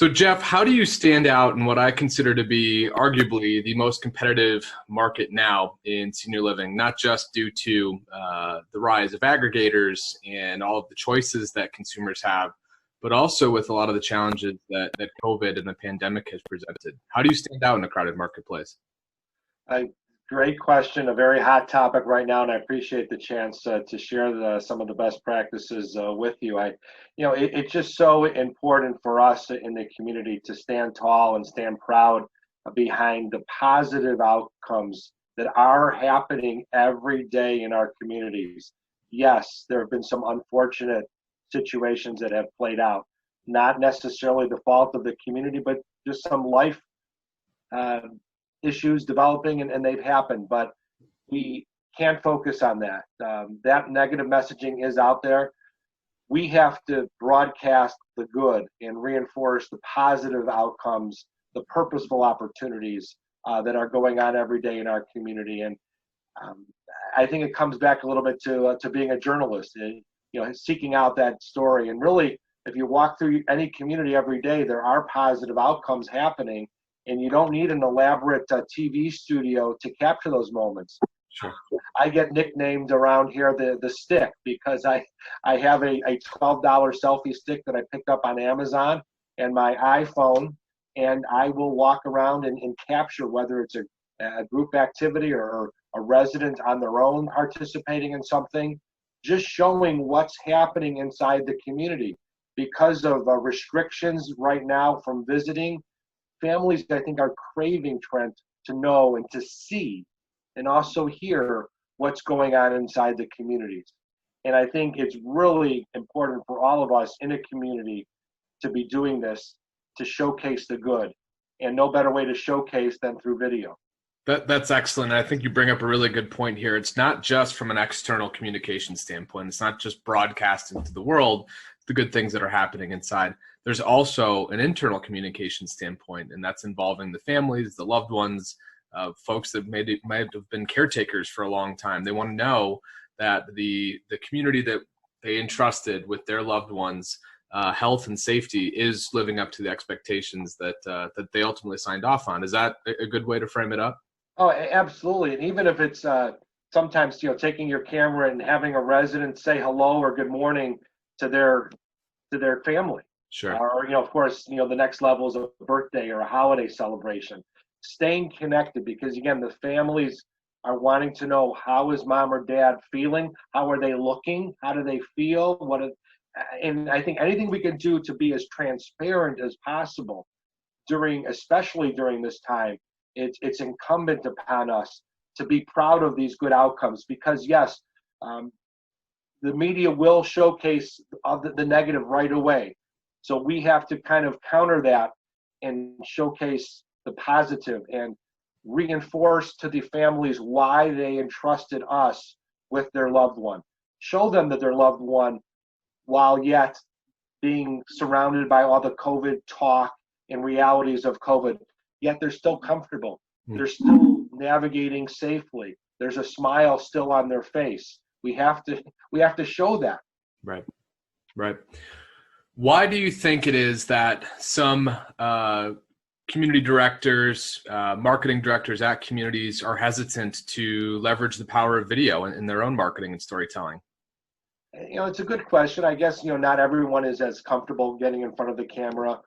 So Jeff, how do you stand out in what I consider to be arguably the most competitive market now in senior living, not just due to the rise of aggregators and all of the choices that consumers have, but also with a lot of the challenges that COVID and the pandemic has presented? How do you stand out in a crowded marketplace? Great question. A very hot topic right now, and I appreciate the chance to share some of the best practices with you. It's just so important for us in the community to stand tall and stand proud behind the positive outcomes that are happening every day in our communities. Yes, there have been some unfortunate situations that have played out, not necessarily the fault of the community, but just some life issues developing, and they've happened, but we can't focus on that. That negative messaging is out there. We have to broadcast the good and reinforce the positive outcomes, the purposeful opportunities that are going on every day in our community. And I think it comes back a little bit to being a journalist, seeking out that story. And really, if you walk through any community every day, there are positive outcomes happening. And you don't need an elaborate TV studio to capture those moments. Sure. I get nicknamed around here the stick because I have a $12 selfie stick that I picked up on Amazon and my iPhone, and I will walk around and capture whether it's a group activity or a resident on their own participating in something, just showing what's happening inside the community. Because of restrictions right now from visiting, families, I think, are craving, Trent, to know and to see and also hear what's going on inside the communities. And I think it's really important for all of us in a community to be doing this, to showcase the good. And no better way to showcase than through video. That's excellent. I think you bring up a really good point here. It's not just from an external communication standpoint. It's not just broadcasting to the world the good things that are happening inside. There's also an internal communication standpoint, and that's involving the families, the loved ones, folks that might have been caretakers for a long time. They want to know that the community that they entrusted with their loved ones' health and safety is living up to the expectations that they ultimately signed off on. Is that a good way to frame it up? Oh, absolutely. And even if it's sometimes taking your camera and having a resident say hello or good morning to their family. Sure. Or, of course, the next level is a birthday or a holiday celebration. Staying connected, because again, the families are wanting to know, how is mom or dad feeling? How are they looking? How do they feel? And I think anything we can do to be as transparent as possible especially during this time, it's incumbent upon us to be proud of these good outcomes, because yes, the media will showcase the negative right away. So we have to kind of counter that and showcase the positive and reinforce to the families why they entrusted us with their loved one. Show them that their loved one, while yet being surrounded by all the COVID talk and realities of COVID, yet they're still comfortable. They're still navigating safely. There's a smile still on their face. We have to show that. Right. Why do you think it is that some community directors, marketing directors at communities are hesitant to leverage the power of video in their own marketing and storytelling? It's a good question. I guess, not everyone is as comfortable getting in front of the camera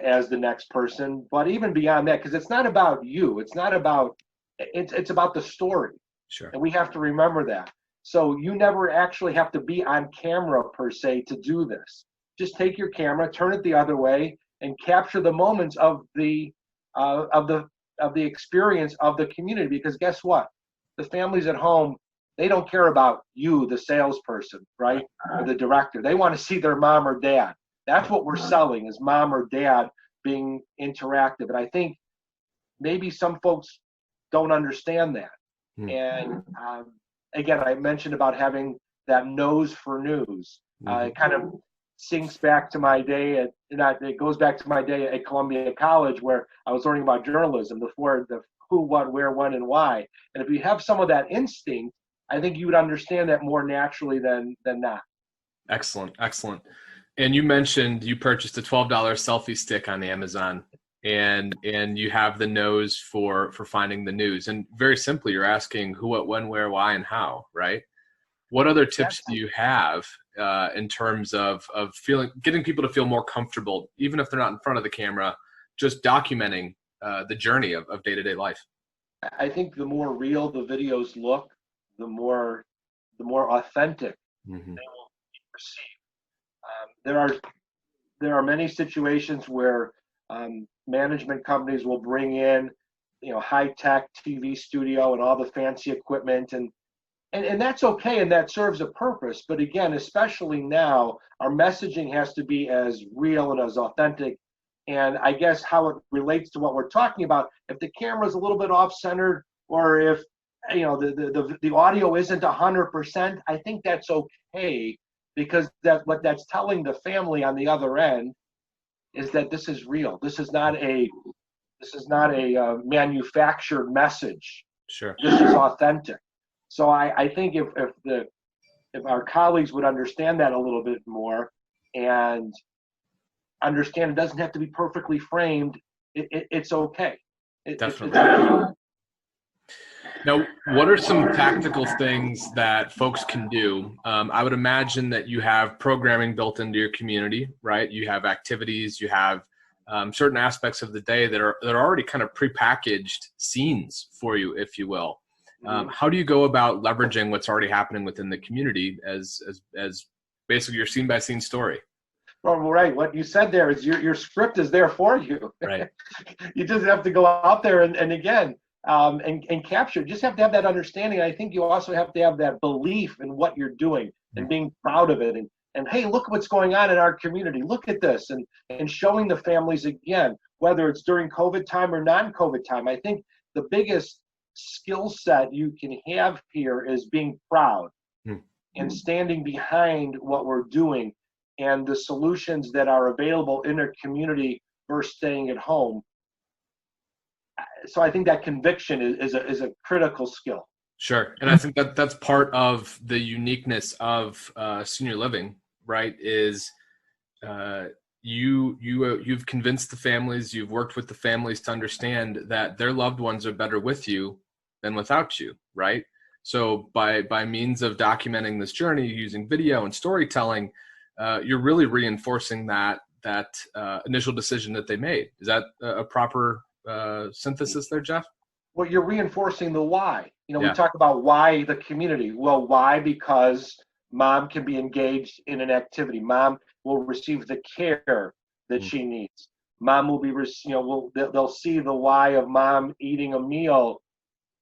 as the next person. But even beyond that, because it's not about you. It's about the story. Sure. And we have to remember that. So you never actually have to be on camera per se to do this. Just take your camera, turn it the other way, and capture the moments of the experience of the community. Because guess what? The families at home, they don't care about you, the salesperson, right? Or the director. They want to see their mom or dad. That's what we're selling, is mom or dad being interactive. And I think maybe some folks don't understand that. And again, I mentioned about having that nose for news. It kind of sinks back to my day it goes back to my day at Columbia College, where I was learning about journalism, the who, what, where, when, and why. And if you have some of that instinct, I think you would understand that more naturally than not. Excellent. And you mentioned you purchased a $12 selfie stick on Amazon, and you have the nose for finding the news. And very simply, you're asking who, what, when, where, why, and how, right? What other tips do you have in terms of getting people to feel more comfortable, even if they're not in front of the camera, just documenting the journey of day-to-day life? I think the more real the videos look, the more authentic they will be perceived. There are many situations where management companies will bring in, high-tech TV studio and all the fancy equipment, and that's okay, and that serves a purpose. But again, especially now, our messaging has to be as real and as authentic. And I guess how it relates to what we're talking about, if the camera's a little bit off-centered, or if the audio isn't 100%, I think that's okay, because what that's telling the family on the other end is that this is real. This is not a manufactured message. Sure. This is authentic. So I think if our colleagues would understand that a little bit more, and understand it doesn't have to be perfectly framed, it's okay. Definitely. Now, what are some tactical things that folks can do? I would imagine that you have programming built into your community, right? You have activities, you have certain aspects of the day that are already kind of prepackaged scenes for you, if you will. How do you go about leveraging what's already happening within the community as basically your scene by scene story? Well, right. What you said there is your script is there for you. Right. You just have to go out there and again, and capture. You just have to have that understanding. I think you also have to have that belief in what you're doing and being proud of it. And hey, look what's going on in our community. Look at this, and showing the families again, whether it's during COVID time or non-COVID time. I think the biggest skill set you can have here is being proud and standing behind what we're doing and the solutions that are available in our community versus staying at home. So I think that conviction is a critical skill. Sure. And I think that's part of the uniqueness of senior living, right? Is you've convinced the families, you've worked with the families to understand that their loved ones are better with you than without you, right? So by means of documenting this journey using video and storytelling, you're really reinforcing that initial decision that they made. Is that a proper synthesis there, Jeff? Well, you're reinforcing the why. We talk about why the community. Well, why? Because mom can be engaged in an activity. Mom will receive the care that she needs. Mom will be, they'll see the why of mom eating a meal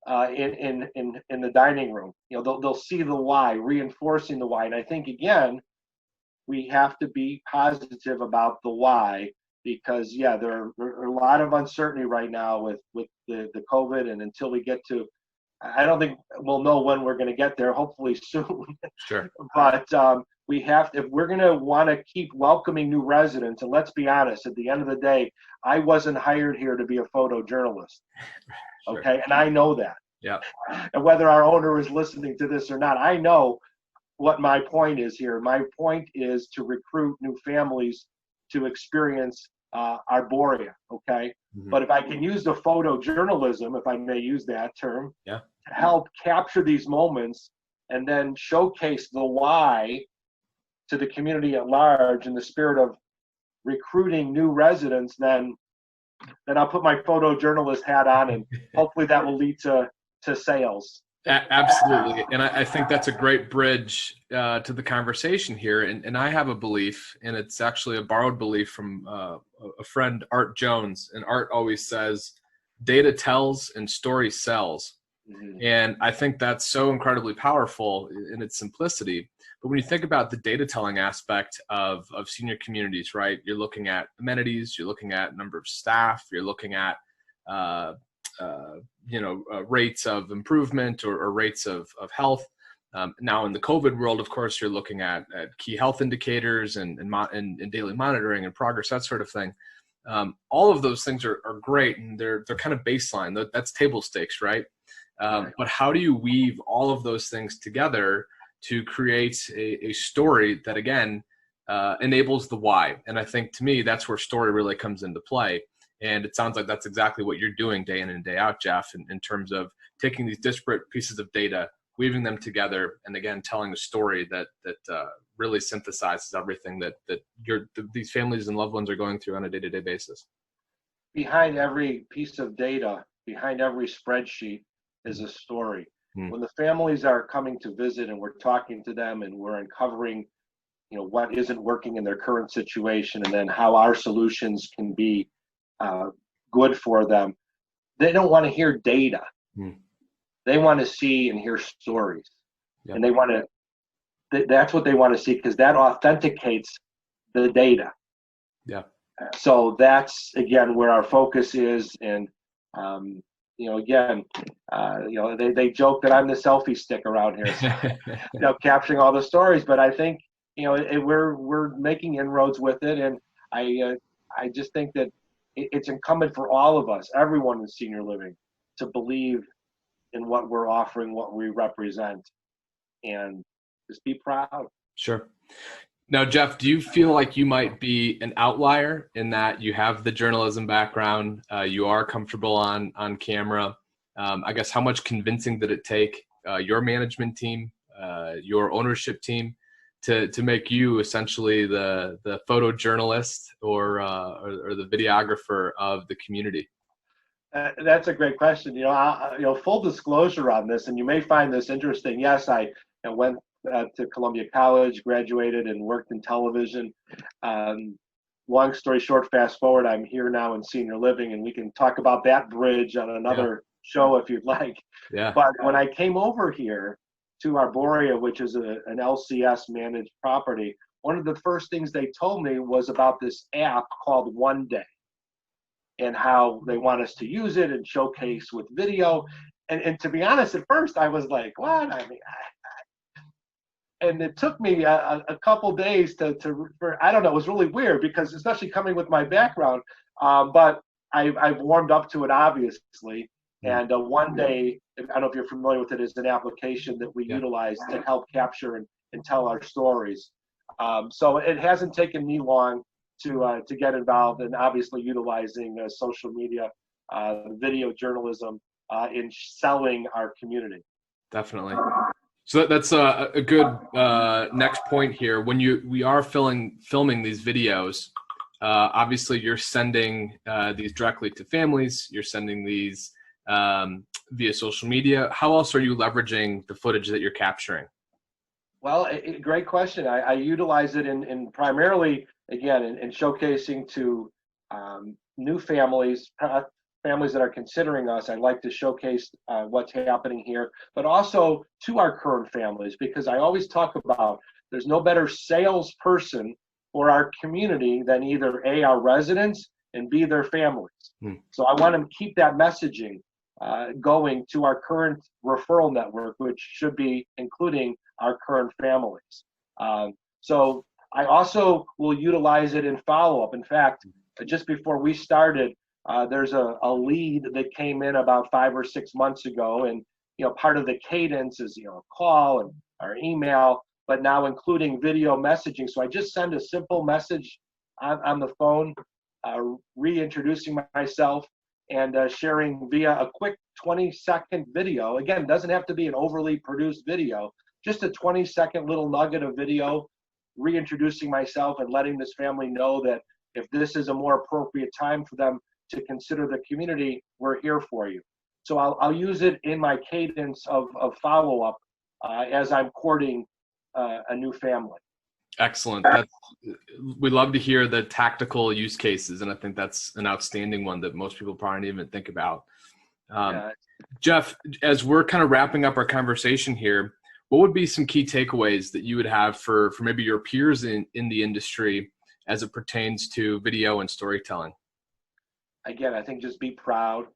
in the dining room. They'll see the why, reinforcing the why. And I think again, we have to be positive about the why, because there are a lot of uncertainty right now with the COVID, and until we get to, I don't think we'll know when we're going to get there, hopefully soon. Sure. But we have to, if we're going to want to keep welcoming new residents, and let's be honest, at the end of the day, I wasn't hired here to be a photojournalist. Sure. Okay. And I know that. Yeah. And whether our owner is listening to this or not, I know what my point is here. My point is to recruit new families to experience Arboria, okay? But if I can use the photojournalism, if I may use that term, to help capture these moments and then showcase the why to the community at large in the spirit of recruiting new residents, then I'll put my photojournalist hat on, and hopefully that will lead to sales. Absolutely. And I think that's a great bridge to the conversation here. And I have a belief, and it's actually a borrowed belief from a friend, Art Jones. And Art always says, data tells and story sells. And I think that's so incredibly powerful in its simplicity. But when you think about the data telling aspect of senior communities, right, you're looking at amenities, you're looking at number of staff, you're looking at rates of improvement or rates of health. Now in the COVID world, of course, you're looking at key health indicators and daily monitoring and progress, that sort of thing. All of those things are great, and they're kind of baseline. That's table stakes, right? But how do you weave all of those things together to create a story that, again, enables the why. And I think, to me, that's where story really comes into play. And it sounds like that's exactly what you're doing day in and day out, Jeff, in terms of taking these disparate pieces of data, weaving them together, and again, telling a story that really synthesizes everything that these families and loved ones are going through on a day-to-day basis. Behind every piece of data, behind every spreadsheet is a story. When the families are coming to visit and we're talking to them and we're uncovering, what isn't working in their current situation, and then how our solutions can be good for them, they don't want to hear data. They want to see and hear stories. Yep. And that's what they want to see, because that authenticates the data. Yeah. So that's, again, where our focus is. And they joke that I'm the selfie stick around here, so, capturing all the stories. But I think, we're making inroads with it, and I just think that it's incumbent for all of us, everyone in senior living, to believe in what we're offering, what we represent, and just be proud. Sure. Now, Jeff, do you feel like you might be an outlier in that you have the journalism background, you are comfortable on camera? I guess, how much convincing did it take your management team, your ownership team, to make you essentially the photojournalist or the videographer of the community? That's a great question. Full disclosure on this, and you may find this interesting. Yes, I went to Columbia College, graduated, and worked in television. Long story short, fast forward, I'm here now in senior living, and we can talk about that bridge on another show if you'd like. Yeah. But when I came over here to Arboria, which is an LCS managed property, one of the first things they told me was about this app called One Day, and how they want us to use it and showcase with video. And to be honest, at first I was like, what? And it took me a couple days I don't know, it was really weird, because especially coming with my background, but I've warmed up to it, obviously. And One Day, I don't know if you're familiar with it, is an application that we utilize to help capture and tell our stories. So it hasn't taken me long to get involved, and obviously utilizing social media, video journalism in selling our community. Definitely. So that's a good next point here. When we are filming these videos, obviously you're sending these directly to families. You're sending these via social media. How else are you leveraging the footage that you're capturing? Well, great question. I utilize it in primarily, again, in showcasing to new families, families that are considering us. I like to showcase what's happening here, but also to our current families, because I always talk about there's no better salesperson for our community than either A, our residents, and B, their families. So I want to keep that messaging going to our current referral network, which should be including our current families. So I also will utilize it in follow-up. In fact, just before we started, there's a lead that came in about 5 or 6 months ago, and part of the cadence is a call and our email, but now including video messaging. So I just send a simple message on the phone, reintroducing myself, and sharing via a quick 20-second video. Again, it doesn't have to be an overly produced video, just a 20-second little nugget of video, reintroducing myself and letting this family know that if this is a more appropriate time for them to consider the community, we're here for you. So I'll use it in my cadence of follow-up as I'm courting a new family. Excellent. We love to hear the tactical use cases, and I think that's an outstanding one that most people probably don't even think about. Jeff, as we're kind of wrapping up our conversation here, what would be some key takeaways that you would have for maybe your peers in the industry as it pertains to video and storytelling? Again, I think just be proud.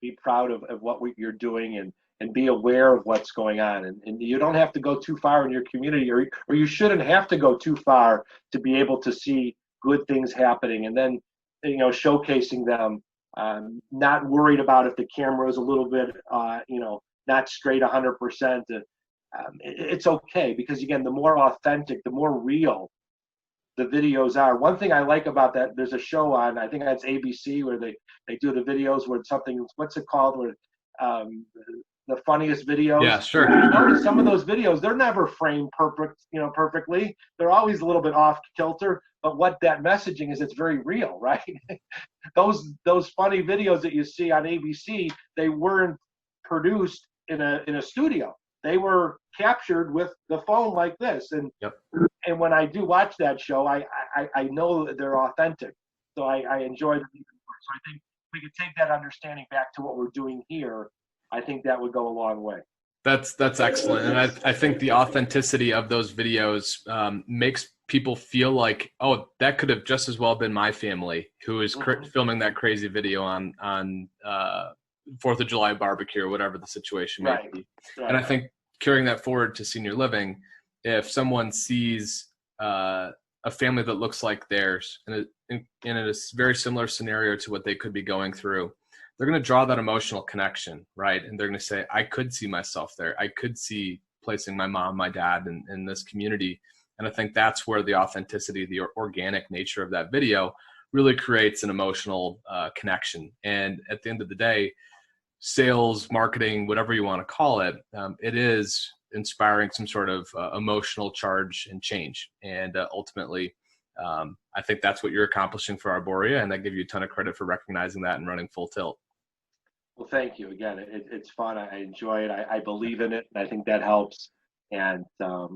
Be proud of what you're doing, and be aware of what's going on. And you don't have to go too far in your community, or you shouldn't have to go too far to be able to see good things happening. And then, showcasing them, not worried about if the camera is a little bit, not straight 100%. It's okay, because again, the more authentic, the more real the videos are. One thing I like about that, there's a show on, I think that's ABC, where they do the videos where something, what's it called, where the funniest videos. Yeah, sure. You notice some of those videos, they're never framed perfectly. They're always a little bit off kilter, but what that messaging is, it's very real, right? those funny videos that you see on ABC, they weren't produced in a studio. They were captured with the phone like this. And Yep. And when I do watch that show, I know that they're authentic. So I enjoy them even more. So I think if we could take that understanding back to what we're doing here, I think that would go a long way. That's excellent. And I think the authenticity of those videos makes people feel like, oh, that could have just as well been my family who is filming that crazy video on 4th of July barbecue or whatever the situation may be. Right. And I think carrying that forward to senior living, if someone sees a family that looks like theirs in a very similar scenario to what they could be going through, they're going to draw that emotional connection, right? And they're going to say, I could see myself there. I could see placing my mom, my dad in this community. And I think that's where the authenticity, the organic nature of that video really creates an emotional connection. And at the end of the day, sales, marketing, whatever you want to call it, it is inspiring some sort of emotional charge and change. And ultimately, I think that's what you're accomplishing for Arboria, and I give you a ton of credit for recognizing that and running full tilt. Well, thank you. Again, it's fun. I enjoy it. I believe in it, and I think that helps. And I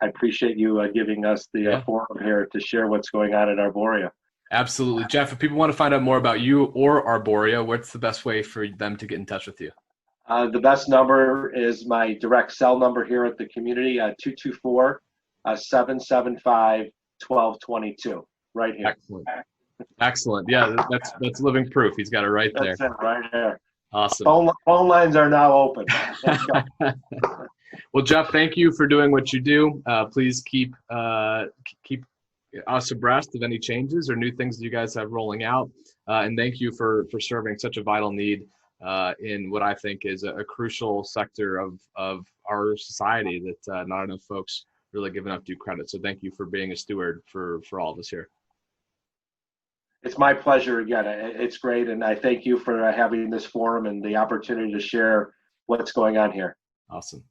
appreciate you giving us the forum here to share what's going on at Arboria. Absolutely. Jeff, if people want to find out more about you or Arboria, what's the best way for them to get in touch with you? The best number is my direct cell number here at the community, 224-775-1222, right here. Excellent. Yeah, that's living proof. He's got it right there. That's it, right there. Awesome. Phone lines are now open. Let's go. Well, Jeff, thank you for doing what you do. Please keep us abreast of any changes or new things that you guys have rolling out. And thank you for serving such a vital need in what I think is a crucial sector of our society that not enough folks really give enough due credit. So thank you for being a steward for all of us here. It's my pleasure again. It's great. And I thank you for having this forum and the opportunity to share what's going on here. Awesome.